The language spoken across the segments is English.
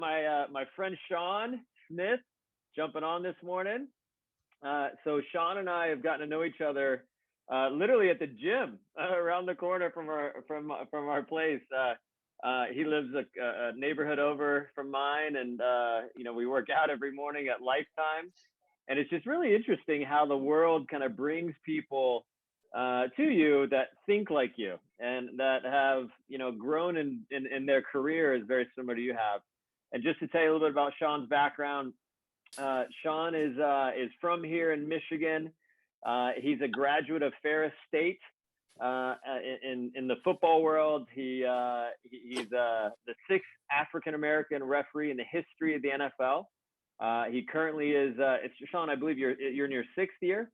my friend Sean Smith jumping on this morning. So Sean and I have gotten to know each other literally at the gym around the corner from our place. He lives a neighborhood over from mine, and we work out every morning at Lifetime. And it's just really interesting how the world kind of brings people to you that think like you and that have grown in their careers very similar to you have. And just to tell you a little bit about Sean's background, Sean is from here in Michigan. He's a graduate of Ferris State. In the football world, he's the sixth African American referee in the history of the NFL. He currently is. It's Sean. I believe you're in your sixth year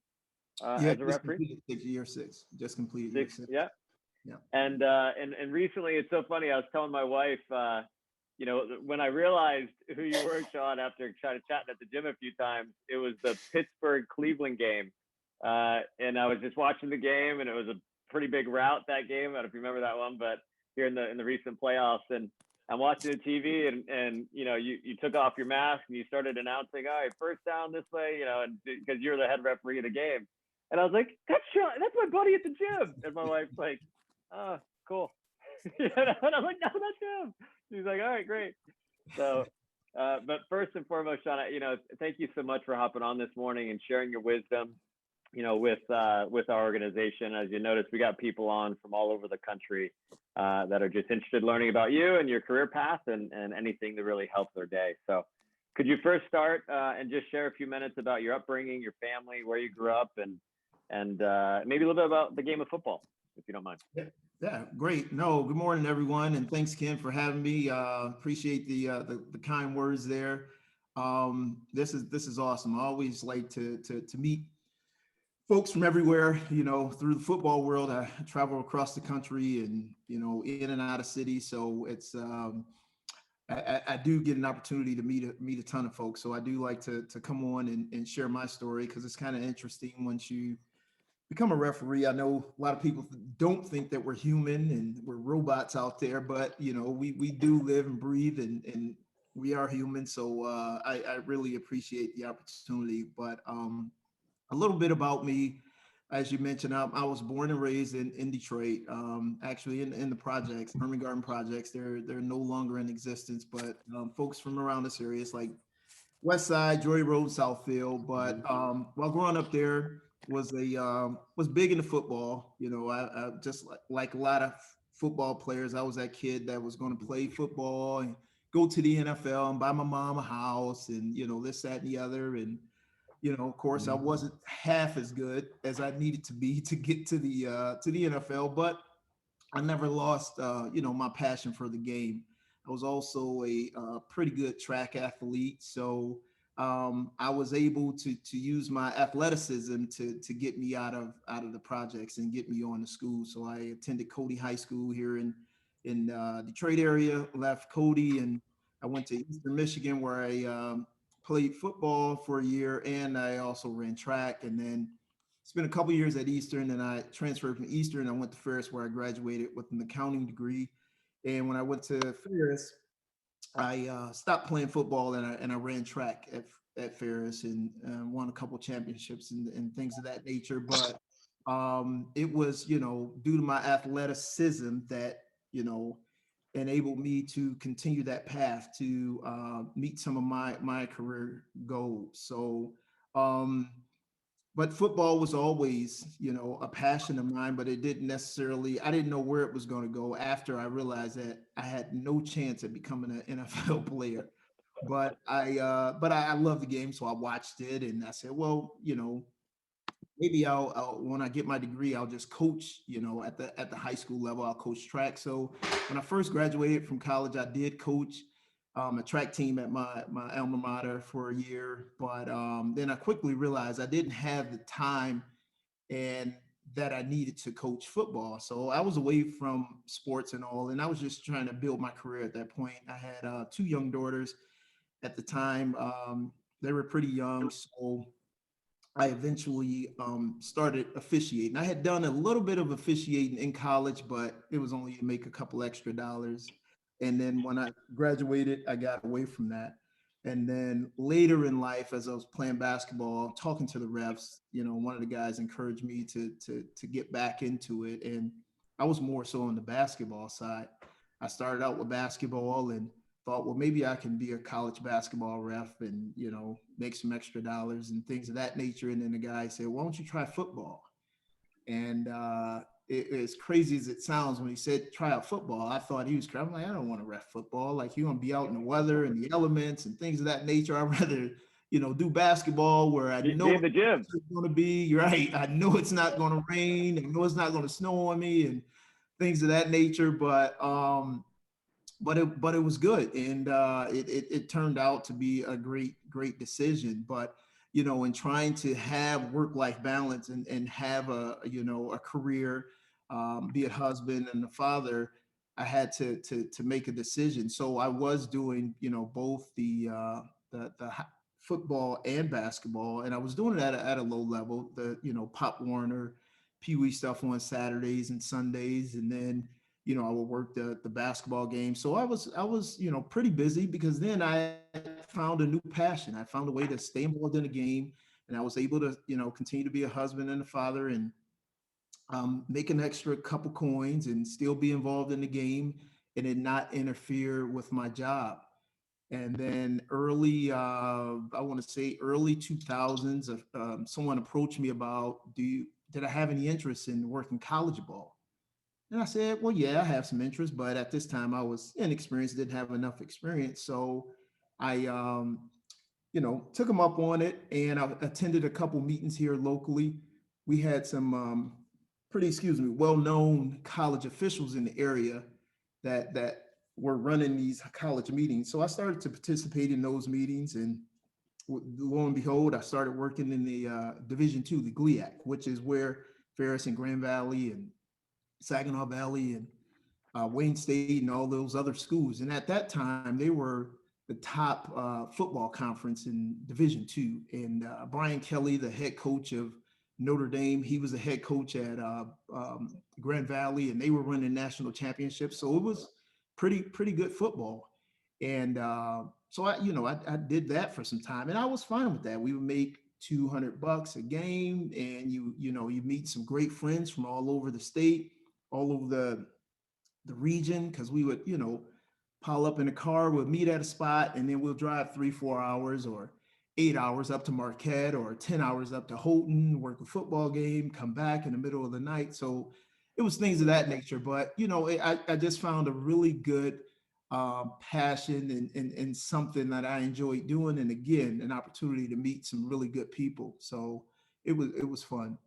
Yeah, as a just referee. completed year six. Just completed year Six. six. Yeah. Yeah. And recently, it's so funny. I was telling my wife, when I realized who you were, Sean, after trying to chat at the gym a few times, it was the Pittsburgh Cleveland game, and I was just watching the game, and it was a pretty big rout that game. I don't know if you remember that one, but here in the recent playoffs, and I'm watching the TV, and you took off your mask and you started announcing, all right, first down this way, and because you're the head referee of the game, and I was like, that's Sean, that's my buddy at the gym, and my wife's like, oh, cool. And I'm like, no, that's him. She's like, all right, great. So, but first and foremost, Sean, thank you so much for hopping on this morning and sharing your wisdom, with our organization. As you notice, we got people on from all over the country that are just interested in learning about you and your career path and anything to really help their day. So, could you first start and just share a few minutes about your upbringing, your family, where you grew up, and maybe a little bit about the game of football, if you don't mind. Yeah, great. No, good morning, everyone, and thanks, Ken, for having me. Appreciate the kind words there. This is awesome. I always like to meet folks from everywhere. Through the football world, I travel across the country and in and out of cities. So it's I do get an opportunity to meet a ton of folks. So I do like to come on and share my story because it's kind of interesting once you become a referee. I know a lot of people don't think that we're human and we're robots out there, but we do live and breathe and we are human. So I really appreciate the opportunity. But a little bit about me, as you mentioned, I was born and raised in Detroit, actually in the projects, Herman Garden projects. They're no longer in existence, but folks from around this area, it's like West Side, Joy Road, Southfield. But while growing up there, was big into football. I just like a lot of football players. I was that kid that was going to play football and go to the NFL and buy my mom a house and this, that, and the other. And of course, I wasn't half as good as I needed to be to get to the NFL, but I never lost my passion for the game. I was also a pretty good track athlete, so I was able to use my athleticism to get me out of the projects and get me on to school. So I attended Cody High School here in Detroit area. Left Cody and I went to Eastern Michigan where I played football for a year and I also ran track. And then spent a couple years at Eastern, and I transferred from Eastern. I went to Ferris where I graduated with an accounting degree. And when I went to Ferris, I stopped playing football and I ran track at Ferris and won a couple championships and things of that nature. But it was, due to my athleticism that, enabled me to continue that path to meet some of my career goals. So, but football was always, a passion of mine, but it didn't necessarily, I didn't know where it was going to go after I realized that I had no chance at becoming an NFL player. But I love the game, so I watched it and I said, well, maybe I'll when I get my degree, I'll just coach, at the high school level, I'll coach track. So when I first graduated from college, I did coach a track team at my alma mater for a year, but then I quickly realized I didn't have the time and that I needed to coach football. So I was away from sports and all, and I was just trying to build my career at that point. I had two young daughters at the time. They were pretty young, so I eventually started officiating. I had done a little bit of officiating in college, but it was only to make a couple extra dollars. And then when I graduated, I got away from that. And then later in life, as I was playing basketball, talking to the refs, one of the guys encouraged me to get back into it. And I was more so on the basketball side. I started out with basketball and thought, well, maybe I can be a college basketball ref and, make some extra dollars and things of that nature. And then the guy said, why don't you try football? And as crazy as it sounds, when he said try out football, I thought he was crazy. I'm like, I don't want to ref football. Like, you're going to be out in the weather and the elements and things of that nature. I'd rather, do basketball where I Be know in the gym. it's going to be. You're right. I know it's not going to rain. I know it's not going to snow on me and things of that nature. But it was good, and it turned out to be a great decision. But in trying to have work life balance and have a career, be a husband and a father, I had to make a decision. So I was doing both the football and basketball, and I was doing it at a low level. The Pop Warner, Pee Wee stuff on Saturdays and Sundays, and then I would work the basketball game. So I was pretty busy because then I found a new passion. I found a way to stay involved in the game, and I was able to continue to be a husband and a father and make an extra couple coins and still be involved in the game and then not interfere with my job. And then I want to say early 2000s, someone approached me about, did I have any interest in working college ball? And I said, well, yeah, I have some interest, but at this time I was inexperienced, didn't have enough experience. So I, took him up on it, and I attended a couple meetings here locally. We had some well-known college officials in the area that were running these college meetings. So I started to participate in those meetings, and lo and behold, I started working in the Division II, the GLEAC, which is where Ferris and Grand Valley and Saginaw Valley and Wayne State and all those other schools. And at that time, they were the top football conference in Division II. And Brian Kelly, the head coach of Notre Dame, he was the head coach at Grand Valley, and they were running national championships. So it was pretty good football. And so I did that for some time, and I was fine with that. We would make $200 a game, and you meet some great friends from all over the state, all over the region, because we would pile up in a car, we'll meet at a spot, and then we'll drive 3-4 hours or 8 hours up to Marquette or 10 hours up to Houghton, work a football game, come back in the middle of the night. So it was things of that nature. But I just found a really good passion and something that I enjoyed doing, and again, an opportunity to meet some really good people. So it was fun.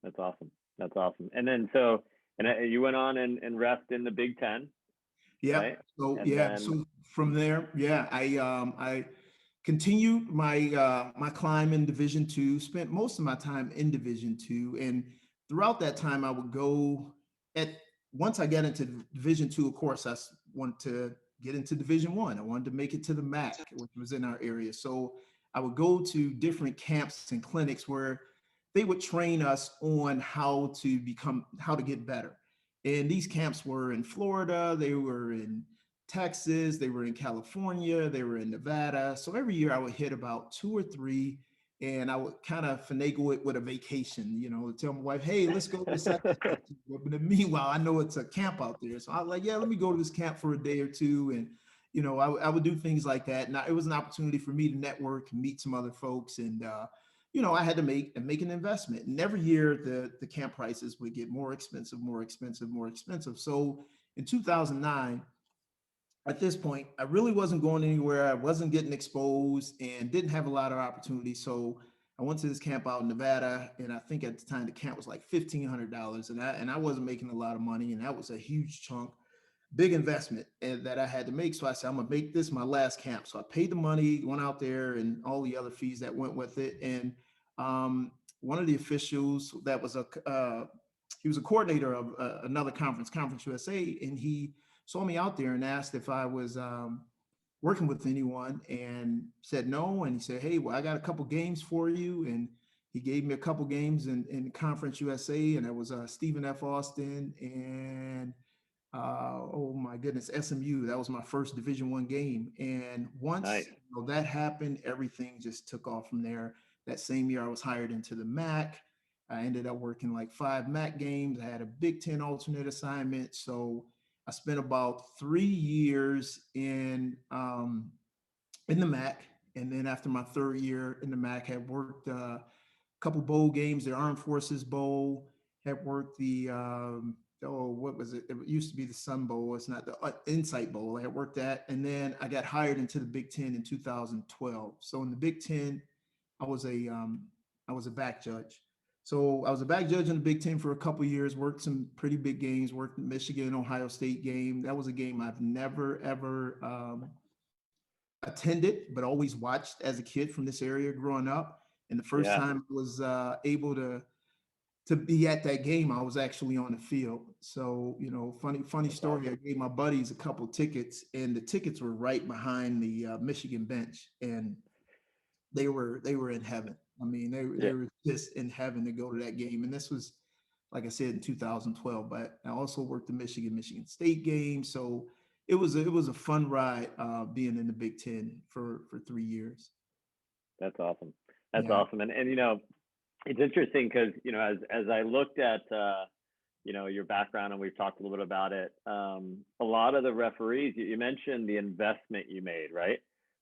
That's awesome. That's awesome. And then you went on and rest in the Big Ten, Yeah. right? So And yeah. then So from there, yeah, I continued my climb in Division II. Spent most of my time in Division II, and throughout that time, I would go at once I got into Division II. Of course, wanted to get into Division I. I wanted to make it to the MAC, which was in our area. So I would go to different camps and clinics where they would train us on how to get better. And these camps were in Florida, they were in Texas, they were in California, they were in Nevada. So every year I would hit about two or three, and I would kind of finagle it with a vacation, tell my wife, hey, let's go to this. But meanwhile, I know it's a camp out there. So I was like, yeah, let me go to this camp for a day or two. And, I would do things like that. And it was an opportunity for me to network and meet some other folks. And, I had to make an investment. And every year the camp prices would get more expensive, more expensive, more expensive. So in 2009, at this point, I really wasn't going anywhere. I wasn't getting exposed and didn't have a lot of opportunities. So I went to this camp out in Nevada, and I think at the time the camp was like $1,500, and I wasn't making a lot of money, and that was a huge chunk, big investment that I had to make. So I said, I'm gonna make this my last camp. So I paid the money, went out there, and all the other fees that went with it. And one of the officials that was he was a coordinator of another conference, Conference USA, and he saw me out there and asked if I was working with anyone, and said no. And he said, hey, well, I got a couple games for you. And he gave me a couple games in Conference USA, and it was Stephen F. Austin and oh my goodness, SMU. That was my first Division I game. And once Nice. that happened, everything just took off from there. That same year, I was hired into the MAC. I ended up working like 5 MAC games. I had a Big Ten alternate assignment. So I spent about 3 years in the MAC. And then after my third year in the MAC, had worked couple bowl games, the Armed Forces Bowl, had worked the what was it? It used to be the Sun Bowl. It's not the Insight Bowl. I had worked that, and then I got hired into the Big Ten in 2012. So in the Big Ten, I was a I was a back judge. So I was a back judge in the Big Ten for a couple years. Worked some pretty big games. Worked the Michigan Ohio State game. That was a game I've never ever attended, but always watched as a kid from this area growing up. And the first Yeah, time I was able to be at that game, I was actually on the field. So, funny that's story. I awesome. gave my buddies a couple tickets, and the tickets were right behind the Michigan bench, and they were in heaven. I mean, they Yeah, were just in heaven to go to that game. And this was, like I said, in 2012. But I also worked the Michigan State game, so it was a fun ride being in the Big Ten for 3 years. that's awesome. That's Yeah. awesome. And it's interesting because as I looked at your background, and we've talked a little bit about it. A lot of the referees, you mentioned the investment you made, right?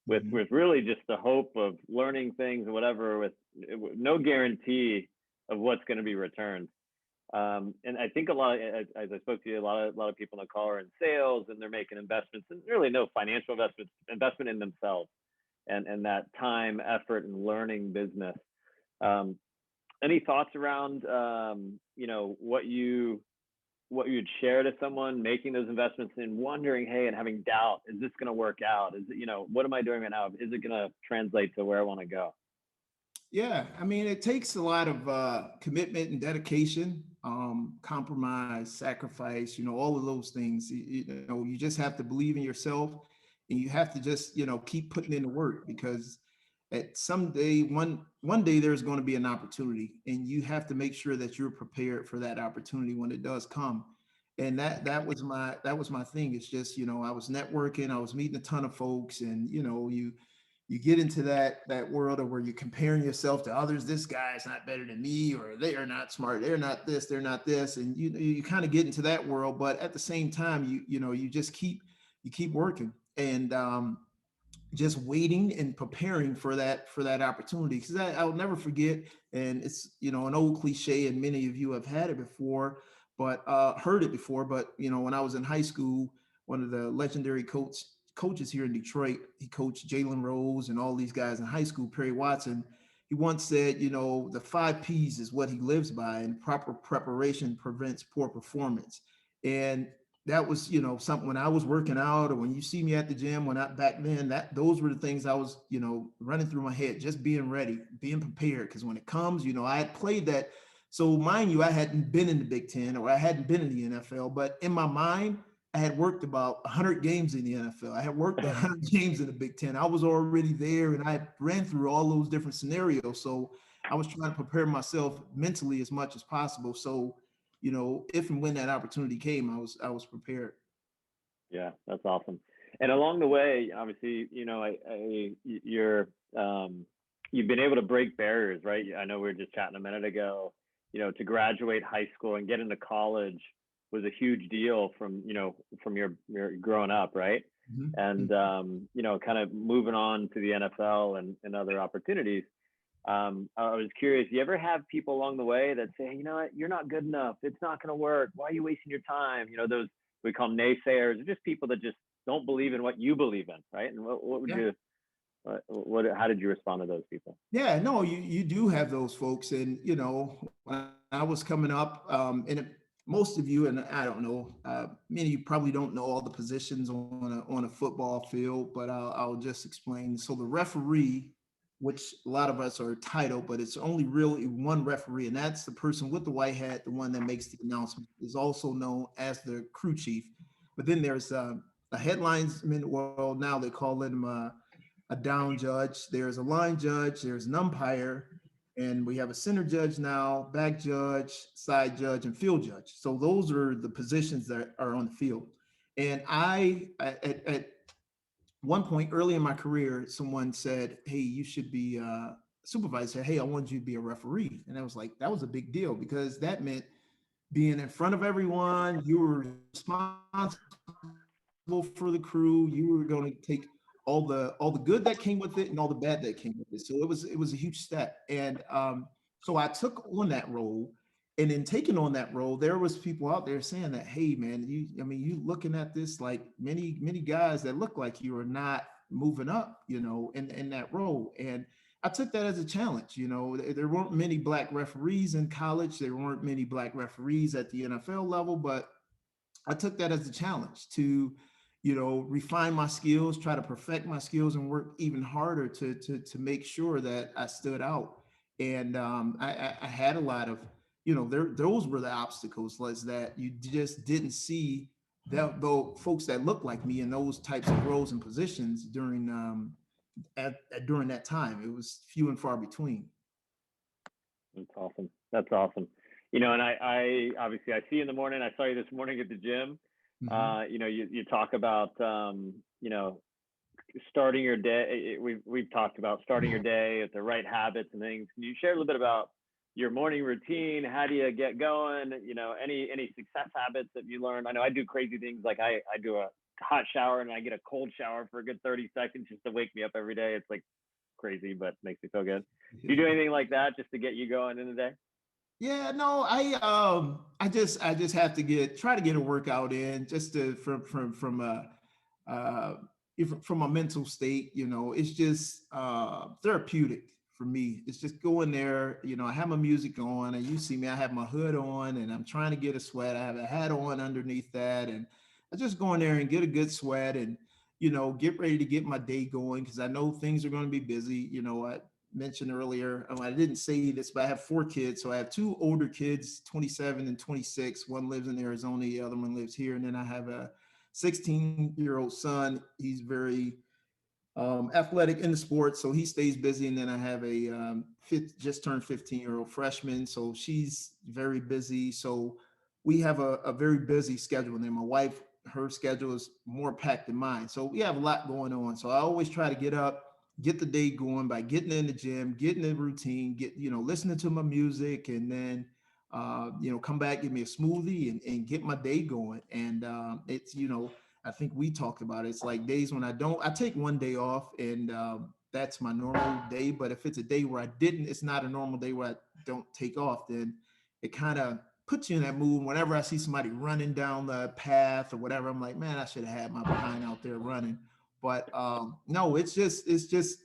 Mhm. With really just the hope of learning things or whatever, with no guarantee of what's going to be returned. And I think as I spoke to you, a lot of people in the call are in sales, and they're making investments, and really no financial investment in themselves, and that time, effort, and learning business. Um, any thoughts around what you'd share to someone making those investments and wondering, hey, and having doubt, is this going to work out? Is it, what am I doing right now? Is it going to translate to where I want to go? Yeah, I mean, it takes a lot of commitment and dedication, compromise, sacrifice, all of those things. You just have to believe in yourself, and you have to just, keep putting in the work, because at one day there's going to be an opportunity, and you have to make sure that you're prepared for that opportunity when it does come. And that was my thing. It's just, I was networking, I was meeting a ton of folks, and you get into that world of where you're comparing yourself to others. This guy's not better than me, or they are not smart, they're not this, they're not this, and you kind of get into that world. But at the same time, you just keep working, and just waiting and preparing for that opportunity. Because I'll never forget, and it's an old cliche, and many of you have had it before, but heard it before. But when I was in high school, one of the legendary coaches here in Detroit, he coached Jalen Rose and all these guys in high school, Perry Watson. He once said, the 5 P's is what he lives by, and proper preparation prevents poor performance. And that was something when I was working out, or when you see me at the gym, when I back then, that those were the things I was running through my head, just being ready, being prepared, because when it comes, I had played that. So mind you, I hadn't been in the Big Ten, or I hadn't been in the NFL, but in my mind I had worked about 100 games in the NFL. I had worked 100 games in the Big Ten. I was already there, and I ran through all those different scenarios. So I was trying to prepare myself mentally as much as possible. So if and when that opportunity came, I was prepared. Yeah, that's awesome. And along the way, obviously, you're you've been able to break barriers, right? I know we were just chatting a minute ago. To graduate high school and get into college was a huge deal from your growing up, right? And Mhm. kind of moving on to the NFL and other opportunities. I was curious, you ever have people along the way that say, you know what, you're not good enough. It's not going to work. Why are you wasting your time? Those we call them naysayers, or just people that just don't believe in what you believe in, right? And what would Yeah. you, how did you respond to those people? Yeah, no, you do have those folks. And when I was coming up, most of you, and I don't know, many of you probably don't know all the positions on a football field, but I'll just explain. So the referee, which a lot of us are titled, but it's only really one referee, and that's the person with the white hat, the one that makes the announcement, is also known as the crew chief. But then there's a headlinesman. Well, now they call him a down judge. There's a line judge. There's an umpire, And we have a center judge now, back judge, side judge, and field judge. So those are the positions that are on the field. And at one point early in my career, someone said, "Hey, you should be supervisor." Said, "Hey, I want you to be a referee," and I was like, that was a big deal because that meant being in front of everyone. You were responsible for the crew. You were going to take all the good that came with it and all the bad that came with it. So it was a huge step. And so I took on that role. And in taking on that role, there was people out there saying that, "Hey, man, you looking at this like many guys that look like you are not moving up, in that role." And I took that as a challenge. There weren't many black referees in college. There weren't many black referees at the NFL level, but I took that as a challenge to, refine my skills, try to perfect my skills, and work even harder to make sure that I stood out. And I had a lot of, those were the obstacles, was that you just didn't see that though folks that looked like me in those types of roles and positions during that time. It was few and far between. That's awesome. That's awesome. And I obviously I see you in the morning. I saw you this morning at the gym. Mm-hmm. You talk about starting your day. We've talked about starting your day with the right habits and things. Can you share a little bit about your morning routine? How do you get going? Any success habits that you learned? I know I do crazy things like I do a hot shower and I get a cold shower for a good 30 seconds just to wake me up every day. It's like crazy, but makes me feel good. Do you do anything like that just to get you going in the day? Yeah, no, I just have to try to get a workout in just to from uh from a mental state. It's just therapeutic for me. It's just going there. I have my music on, and you see me, I have my hood on, and I'm trying to get a sweat. I have a hat on underneath that, and I just go in there and get a good sweat and get ready to get my day going because I know things are going to be busy. I mentioned earlier, I didn't say this, but I have 4 kids. So I have 2 older kids, 27 and 26. One lives in Arizona, the other one lives here. And then I have a 16-year-old son. He's very athletic in the sports, so he stays busy. And then I have a just turned 15-year-old freshman, so she's very busy. So we have a very busy schedule. And then my wife, her schedule is more packed than mine, so we have a lot going on. So I always try to get up, get the day going by getting in the gym, getting in routine, listening to my music, and then come back, give me a smoothie, and get my day going. And it's I think we talked about it. It's like days when I take one day off, and that's my normal day. But if it's a day where it's not a normal day where I don't take off, then it kind of puts you in that mood. Whenever I see somebody running down the path or whatever, I'm like, man, I should have had my behind out there running. But no, it's just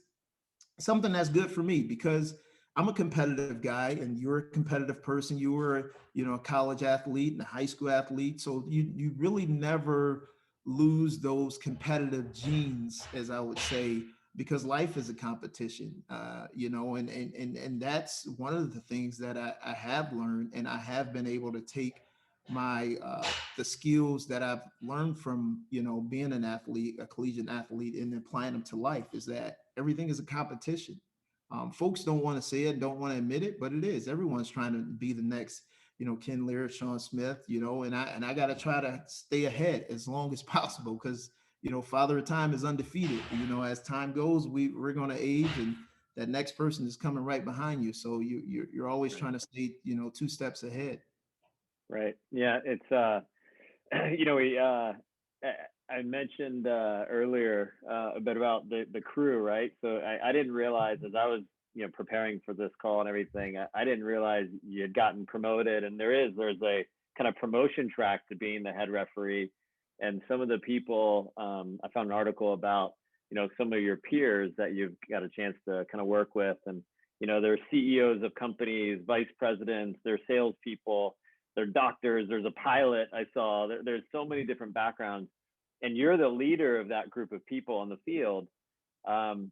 something that's good for me because I'm a competitive guy and you're a competitive person. You were, a college athlete and a high school athlete. So you really never lose those competitive genes, as I would say, because life is a competition, and that's one of the things that I have learned, and I have been able to take my the skills that I've learned from being an athlete, a collegiate athlete, and applying them to life. Is that everything is a competition. Folks don't want to say it, don't want to admit it, but it is. Everyone's trying to be the next, Ken Lear, Sean Smith, and I got to try to stay ahead as long as possible because Father of Time is undefeated. As time goes, we're going to age, and that next person is coming right behind you. So you're always Right. trying to stay 2 steps ahead. Right. Yeah. It's we I mentioned earlier a bit about the crew, right? So I didn't realize as I was preparing for this call and everything, I didn't realize you had gotten promoted, and there's a kind of promotion track to being the head referee, and some of the people I found an article about some of your peers that you've got a chance to kind of work with, and they're CEOs of companies, vice presidents, they're salespeople, they're doctors, there's a pilot I saw. There's so many different backgrounds, and you're the leader of that group of people on the field. Um,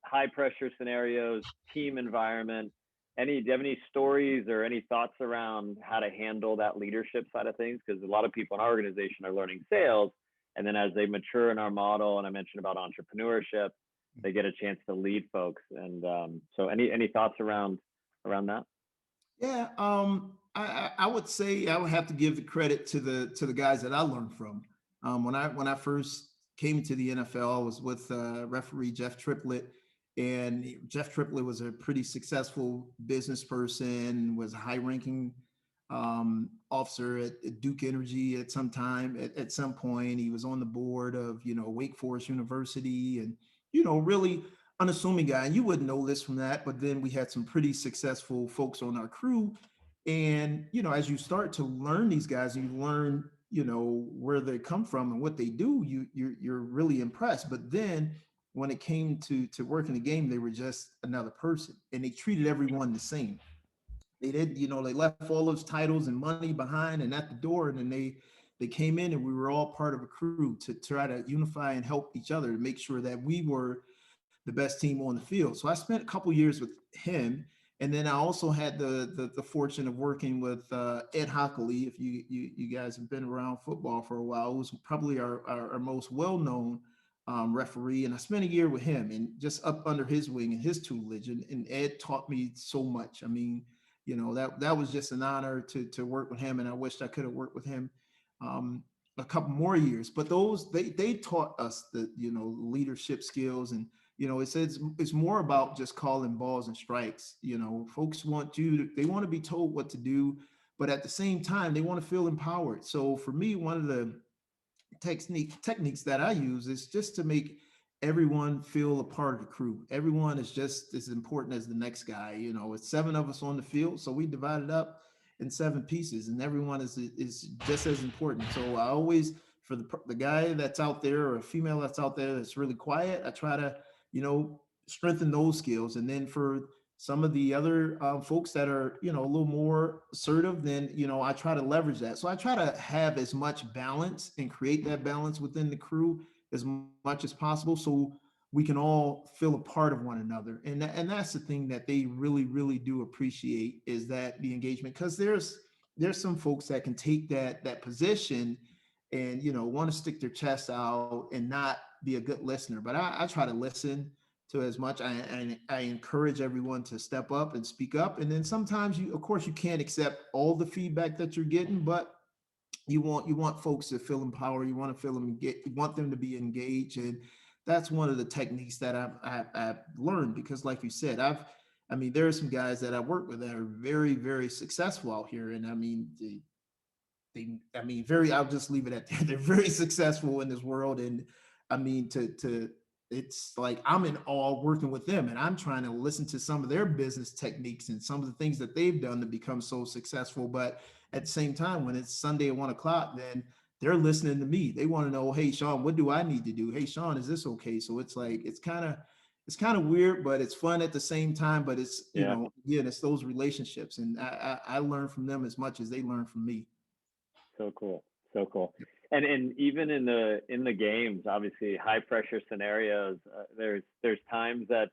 High pressure scenarios, team environment. Do you have any stories or any thoughts around how to handle that leadership side of things? Because a lot of people in our organization are learning sales, and then as they mature in our model, and I mentioned about entrepreneurship, they get a chance to lead folks. And so any thoughts around that? Yeah, I would say I would have to give the credit to the guys that I learned from. When I first came to the NFL, I was with referee Jeff Triplett, and Jeff Triplett was a pretty successful business person, was a high-ranking officer at Duke Energy at some time. At some point, he was on the board of Wake Forest University, and really unassuming guy. And you wouldn't know this from that, but then we had some pretty successful folks on our crew. And, as you start to learn these guys, and you learn, where they come from and what they do, you're really impressed. But then when it came to working the game, they were just another person and they treated everyone the same. They did, they left all those titles and money behind and at the door, and then they came in and we were all part of a crew to try to unify and help each other to make sure that we were the best team on the field. So I spent a couple years with him, and then I also had the fortune of working with Ed Hockley. If you guys have been around football for a while, it was probably our most well known referee, and I spent a year with him and just up under his wing and his tutelage. And Ed taught me so much. I mean, that was just an honor to work with him, and I wished I could have worked with him a couple more years. But those they taught us the leadership skills, and it's more about just calling balls and strikes. Folks they want to be told what to do, but at the same time they want to feel empowered. So for me, one of the techniques that I use is just to make everyone feel a part of the crew. Everyone is just as important as the next guy. It's seven of us on the field, so we divide it up in seven pieces, and everyone is just as important. So I always, for the guy that's out there or a female that's out there that's really quiet, I try to strengthen those skills. And then for some of the other folks that are a little more assertive, then I try to leverage that. So I try to have as much balance and create that balance within the crew as much as possible, so we can all feel a part of one another. And that's the thing that they really do appreciate, is that the engagement, because there's some folks that can take that position and want to stick their chest out and not be a good listener. But I try to listen to as much. I encourage everyone to step up and speak up. And then sometimes of course, you can't accept all the feedback that you're getting, but you want folks to feel empowered. You want to feel them you want them to be engaged, and that's one of the techniques that I've learned. Because, like you said, I mean, there are some guys that I work with that are very successful out here, and I mean, I mean, I'll just leave it at that. They're very successful in this world. And I mean, it's like I'm in awe working with them, and I'm trying to listen to some of their business techniques and some of the things that they've done to become so successful. But at the same time, when it's Sunday at 1 o'clock, then they're listening to me. They want to know, hey, Sean, what do I need to do? Hey, Sean, is this okay? So it's like, it's kind of weird, but it's fun at the same time. But it's, Yeah. again, it's those relationships, and I learn from them as much as they learn from me. So cool. So cool. And even in the games, obviously high pressure scenarios, there's times that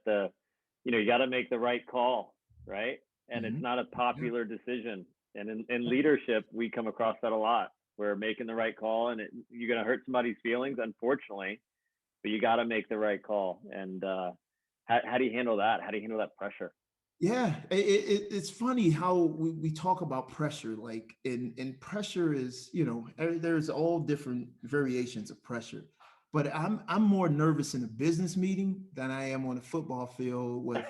you got to make the right call, right? And it's Mhm. not a Yeah. popular decision. And in leadership, we come across that a lot. We're making the right call, and you're going to hurt somebody's feelings, unfortunately, but you got to make the right call. And how do you handle that? How do you handle that pressure? Yeah, it's funny how we talk about pressure, like, and pressure is, there's all different variations of pressure. But I'm more nervous in a business meeting than I am on a football field with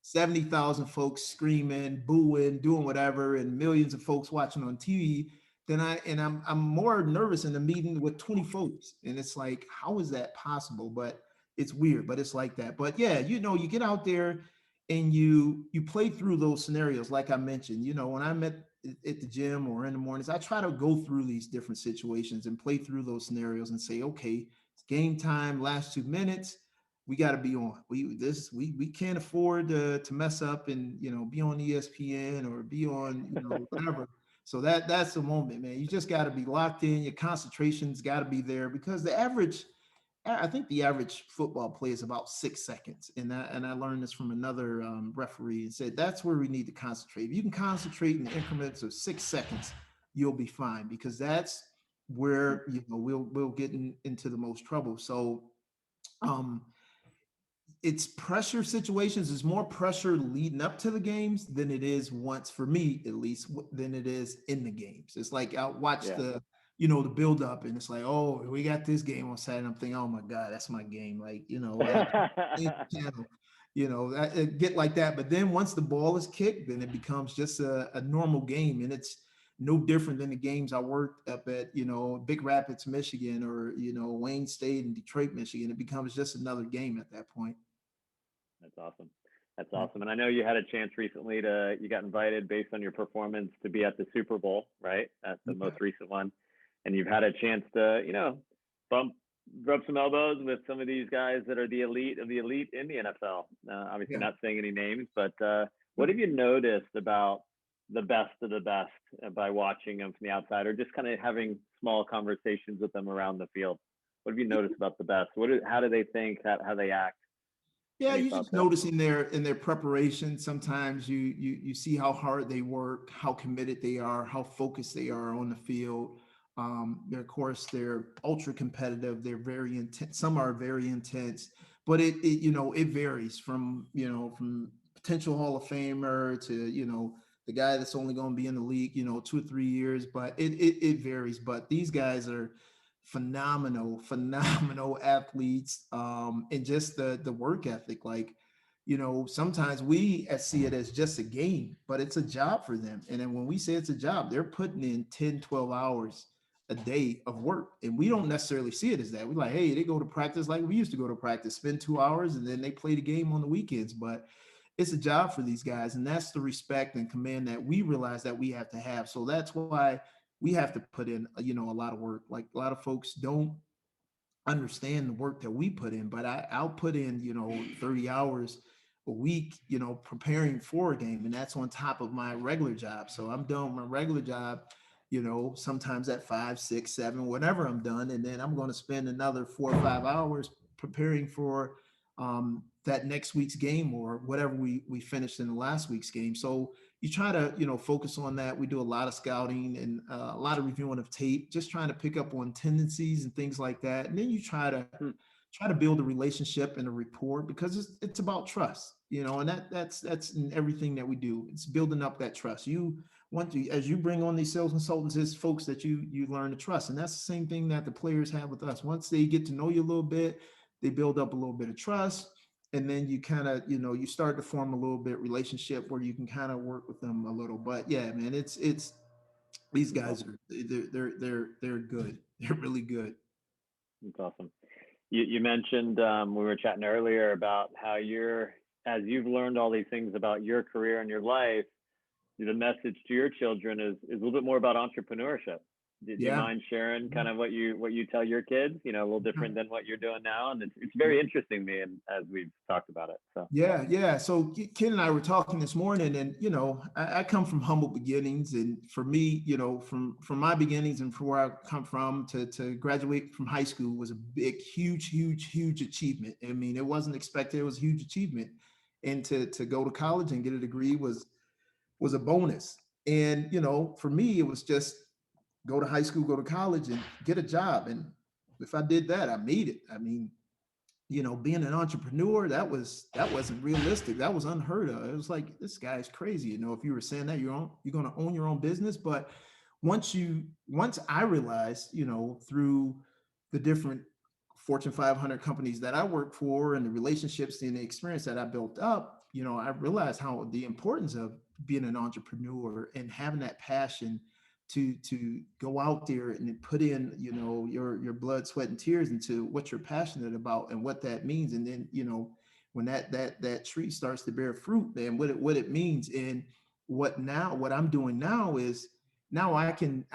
70,000 folks screaming, booing, doing whatever, and millions of folks watching on TV. I'm more nervous in a meeting with 20 folks. And it's like, how is that possible? But it's weird, but it's like that. But yeah, you get out there and you play through those scenarios. Like I mentioned, when I'm at the gym or in the mornings, I try to go through these different situations and play through those scenarios and say, okay, it's game time, last 2 minutes, we got to be on. We can't afford to mess up and be on ESPN or be on whatever. So that's the moment, man. You just got to be locked in. Your concentration's got to be there, because I think the average football play is about 6 seconds. And I learned this from another referee, and said that's where we need to concentrate. If you can concentrate in increments of 6 seconds, you'll be fine, because that's where we'll get into the most trouble. So um, it's pressure situations. There's more pressure leading up to the games than it is once, for me at least, than it is in the games. It's like I watch Yeah. the build up, and it's like, oh, we got this game on Saturday. I'm thinking, oh my God, that's my game. Like, change the channel, it get like that. But then once the ball is kicked, then it becomes just a normal game, and it's no different than the games I worked up at, Big Rapids, Michigan, or Wayne State and Detroit, Michigan. It becomes just another game at that point. That's awesome. That's awesome. And I know you had a chance recently you got invited based on your performance to be at the Super Bowl, right? At the Yeah. most recent one. And you've had a chance to, bump, rub some elbows with some of these guys that are the elite of the elite in the NFL. Obviously, Yeah. not saying any names, but what have you noticed about the best of the best by watching them from the outside, or just kind of having small conversations with them around the field? What have you noticed about the best? How do they think? How they act? Yeah, Any you're thoughts just there? noticing in their preparation. Sometimes you see how hard they work, how committed they are, how focused they are on the field. Of course, they're ultra competitive. They're very intense. Some are very intense, but it varies from from potential Hall of Famer to the guy that's only going to be in the league 2 or 3 years. But it varies. But these guys are phenomenal athletes, and just the work ethic. Like, sometimes we see it as just a game, but it's a job for them. And then when we say it's a job, they're putting in 10, 12 hours a day of work, and we don't necessarily see it as that. We're like, hey, they go to practice like we used to go to practice, spend 2 hours, and then they play the game on the weekends. But it's a job for these guys, and that's the respect and command that we realize that we have to have. So that's why we have to put in a lot of work. Like, a lot of folks don't understand the work that we put in, but I'll put in 30 hours a week, preparing for a game, and that's on top of my regular job. So I'm doing my regular job, sometimes at 5, 6, 7, whenever I'm done, and then I'm going to spend another 4 or 5 hours preparing for that next week's game, or whatever we finished in the last week's game. So you try to focus on that. We do a lot of scouting and a lot of reviewing of tape, just trying to pick up on tendencies and things like that. And then you Hmm. try to build a relationship and a rapport, because it's about trust, and that's in everything that we do. It's building up that trust. You want to, as you bring on these sales consultants, it's folks that you learn to trust, and that's the same thing that the players have with us. Once they get to know you a little bit, they build up a little bit of trust, and then you kind of you start to form a little bit relationship where you can kind of work with them a little. But yeah, man, it's these That's guys awesome. are they're good. They're really good. That's awesome. You mentioned we were chatting earlier about how as you've learned all these things about your career and your life, the message to your children is a little bit more about entrepreneurship. Do you Yeah. mind sharing kind of what you tell your kids? A little different than what you're doing now, and it's very interesting to me, and as we've talked about it. So Yeah. So Ken and I were talking this morning, and I come from humble beginnings, and for me, from my beginnings and from where I come from, to graduate from high school was a big, huge achievement. I mean, it wasn't expected; it was a huge achievement, and to go to college and get a degree was a bonus. And for me, it was just go to high school, go to college, and get a job. And if I did that, I made it. I mean, being an entrepreneur, that wasn't realistic. That was unheard of. It was like, this guy's crazy. If you were saying that you're going to own your own business. But once I realized, through the different Fortune 500 companies that I work for, and the relationships and the experience that I built up, I realized how the importance of being an entrepreneur and having that passion to go out there and put in your blood, sweat, and tears into what you're passionate about and what that means. And then when that tree starts to bear fruit, then what it means. And what I'm doing now is, now I can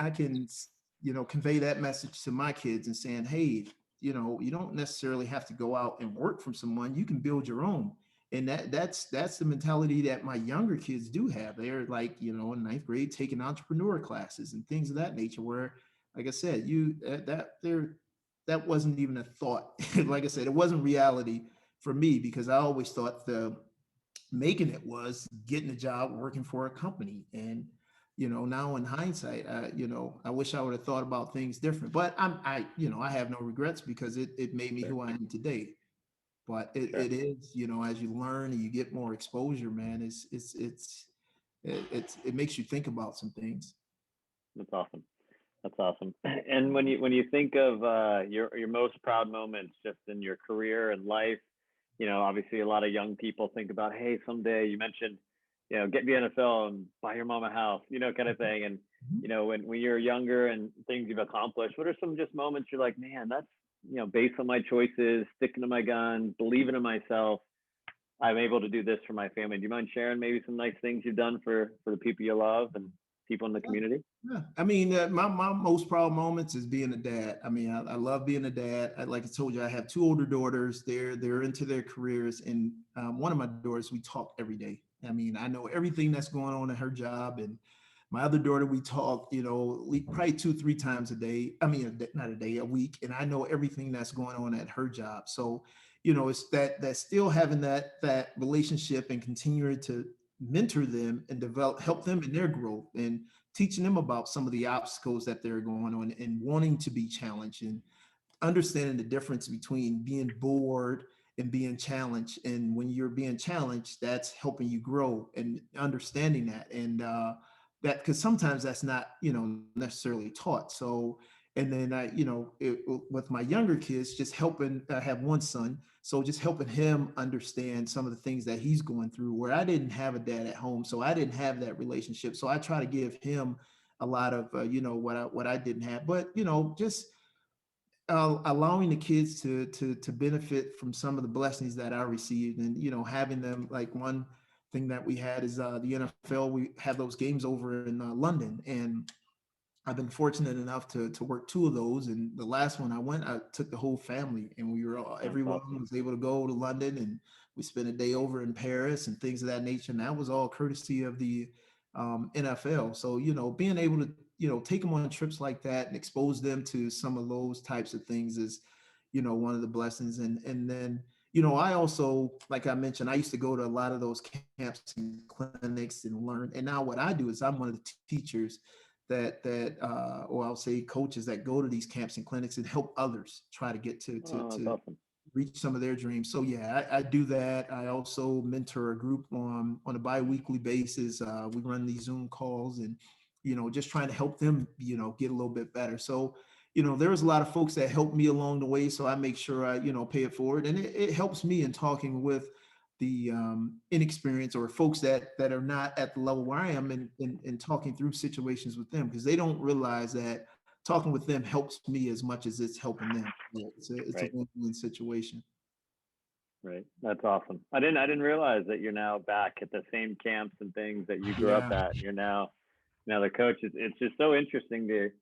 convey that message to my kids and saying, hey, you don't necessarily have to go out and work from someone. You can build your own. And that's the mentality that my younger kids do have. They're like, in ninth grade, taking entrepreneur classes and things of that nature, where, like I said, that wasn't even a thought. Like I said, it wasn't reality for me, because I always thought the making it was getting a job working for a company. And now in hindsight, I wish I would have thought about things different. But I have no regrets, because it made me sure. who I am today. But Sure. it is, as you learn and you get more exposure, man, it makes you think about some things. That's awesome. That's awesome. And when you think of your most proud moments just in your career and life, obviously a lot of young people think about, hey, someday you mentioned, get the NFL and buy your mom a house, kind of thing. And when you're younger and things you've accomplished, what are some just moments you're like, man, that's based on my choices, sticking to my guns, believing in myself, I'm able to do this for my family. Do you mind sharing maybe some nice things you've done for the people you love and people in the community? Yeah, I mean, my most proud moments is being a dad. I mean, I love being a dad. Like I told you, I have two older daughters. They're into their careers, and one of my daughters, we talk every day. I mean, I know everything that's going on in her job, and my other daughter, we talk, probably 2, 3 times a day. I mean, not a day, a week, and I know everything that's going on at her job. So, it's that still having that relationship and continuing to mentor them and help them in their growth and teaching them about some of the obstacles that they're going on and wanting to be challenged and understanding the difference between being bored and being challenged. And when you're being challenged, that's helping you grow and understanding that. And that, because sometimes that's not, necessarily taught. So, and then with my younger kids, just helping, I have one son. So just helping him understand some of the things that he's going through where I didn't have a dad at home. So I didn't have that relationship. So I try to give him a lot of, what I didn't have, but, just allowing the kids to benefit from some of the blessings that I received, and having them, like one thing that we had is the NFL. We have those games over in London, and I've been fortunate enough to work two of those. And the last one I went, I took the whole family, and That's everyone awesome. was able to go to London, and we spent a day over in Paris and things of that nature. And that was all courtesy of the NFL. So being able to take them on trips like that and expose them to some of those types of things is one of the blessings. And then I also, like I mentioned, I used to go to a lot of those camps and clinics and learn. And now what I do is I'm one of the teachers or I'll say coaches that go to these camps and clinics and help others try to get Oh, that's to awesome. reach some of their dreams. So yeah, I do that. I also mentor a group on a bi-weekly basis. We run these Zoom calls and just trying to help them get a little bit better. So there's a lot of folks that help me along the way. So I make sure I pay it forward, and it helps me in talking with the inexperienced or folks that are not at the level where I am, and talking through situations with them, because they don't realize that talking with them helps me as much as it's helping them. Yeah, it's a Right. win-win situation. Right. That's awesome. I didn't realize that you're now back at the same camps and things that you grew up Yeah. at. You're now the coach. It's just so interesting to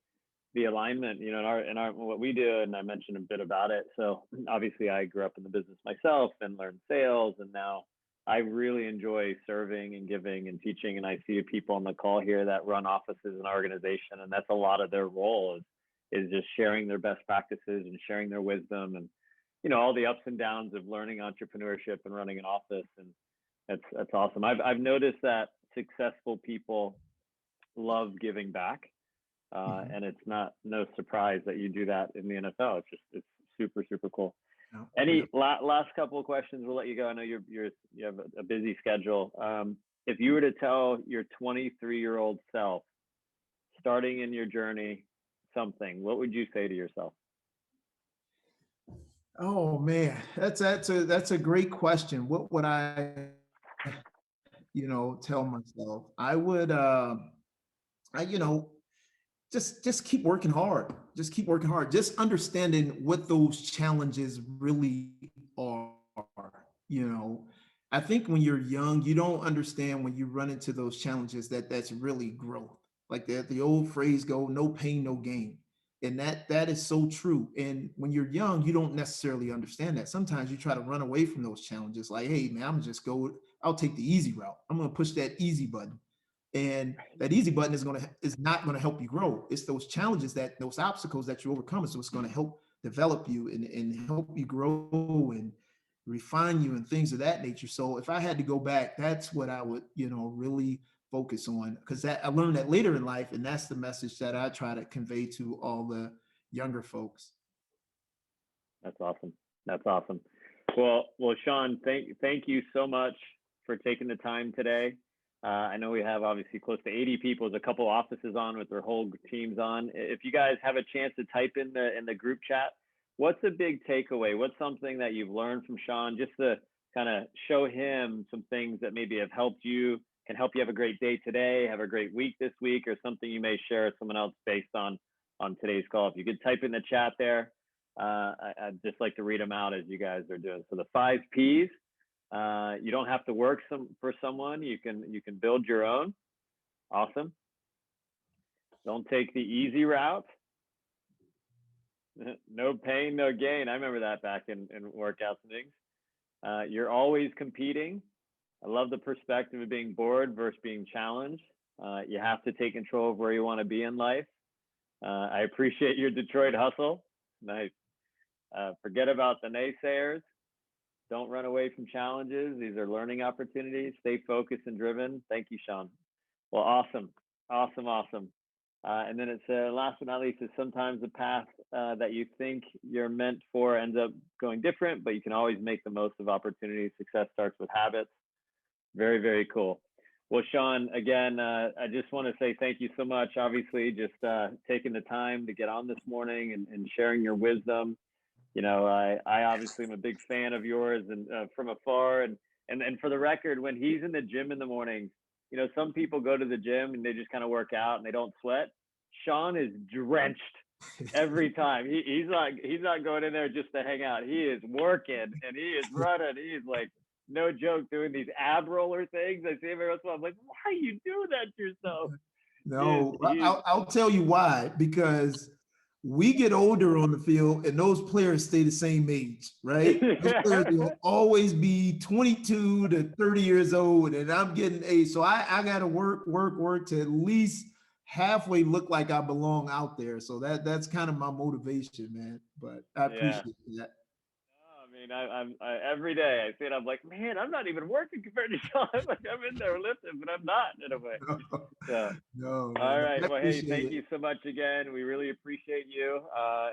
the alignment, in our what we do, and I mentioned a bit about it. So obviously I grew up in the business myself and learned sales, and now I really enjoy serving and giving and teaching. And I see people on the call here that run offices and organization, and that's a lot of their role is just sharing their best practices and sharing their wisdom and all the ups and downs of learning entrepreneurship and running an office. And that's awesome. I've noticed that successful people love giving back, Mhm. and it's not no surprise that you do that in the NFL. It's super super cool. Yeah. Yeah. Any last couple of questions? We'll let you go. I know you have a busy schedule. If you were to tell your 23-year-old self starting in your journey something, what would you say to yourself? Oh man, that's a great question. What would I, tell myself? I would, I, just keep working hard. Just keep working hard. Just understanding what those challenges really are. You know, I think when you're young, you don't understand when you run into those challenges that's really growth. Like the old phrase go, no pain, no gain. And that is so true. And when you're young, you don't necessarily understand that. Sometimes you try to run away from those challenges. Like, hey man, I'll take the easy route. I'm gonna push that easy button, and that easy button is not going to help you grow. It's those challenges, those obstacles that you overcome, so it's going to help develop you and help you grow and refine you and things of that nature. So if I had to go back, that's what I would really focus on, because I learned that later in life, and that's the message that I try to convey to all the younger folks. That's awesome. That's awesome. Well, Sean, thank you so much for taking the time today. I know we have obviously close to 80 people. There's a couple offices on with their whole teams on. If you guys have a chance to type in the group chat, what's a big takeaway? What's something that you've learned from Sean, just to kind of show him some things that maybe have helped you, can help you have a great day today, have a great week this week, or something you may share with someone else based on today's call. If you could type in the chat there, I'd just like to read them out as you guys are doing. So the 5 P's. You don't have to work for someone. You can build your own. Awesome. Don't take the easy route. No pain, no gain. I remember that back in workouts and things. You're always competing. I love the perspective of being bored versus being challenged. You have to take control of where you want to be in life. I appreciate your Detroit hustle. Nice. Forget about the naysayers. Don't run away from challenges. These are learning opportunities. Stay focused and driven. Thank you, Sean. Well, awesome. And then it's last but not least, is sometimes the path that you think you're meant for ends up going different, but you can always make the most of opportunities. Success starts with habits. Very, very cool. Well, Sean, again, I just want to say thank you so much. Obviously, just taking the time to get on this morning and sharing your wisdom. You know, I obviously am a big fan of yours and from afar. And for the record, when he's in the gym in the morning, you know, some people go to the gym and they just kind of work out and they don't sweat. Sean is drenched every time. He's not going in there just to hang out. He is working and he is running. He is like, no joke, doing these ab roller things. I see him every once in a while. I'm like, why you do that to yourself? No, I'll tell you why. Because we get older on the field and those players stay the same age, right? Those players will always be 22 to 30 years old, and I'm getting age. So I got to work to at least halfway look like I belong out there. So that's kind of my motivation, man. But I appreciate that. I mean, I'm every day I see it. I'm like, man, I'm not even working compared to Sean. Like, I'm in there lifting, but I'm not in a way. So, no, all right. Well, hey, thank you so much again. We really appreciate you.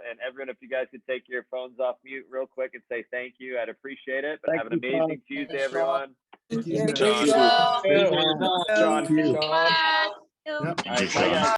And everyone, if you guys could take your phones off mute real quick and say thank you, I'd appreciate it. But have an amazing Tuesday, everyone. Thank you. Sean. Thank you. All right, bye, guys.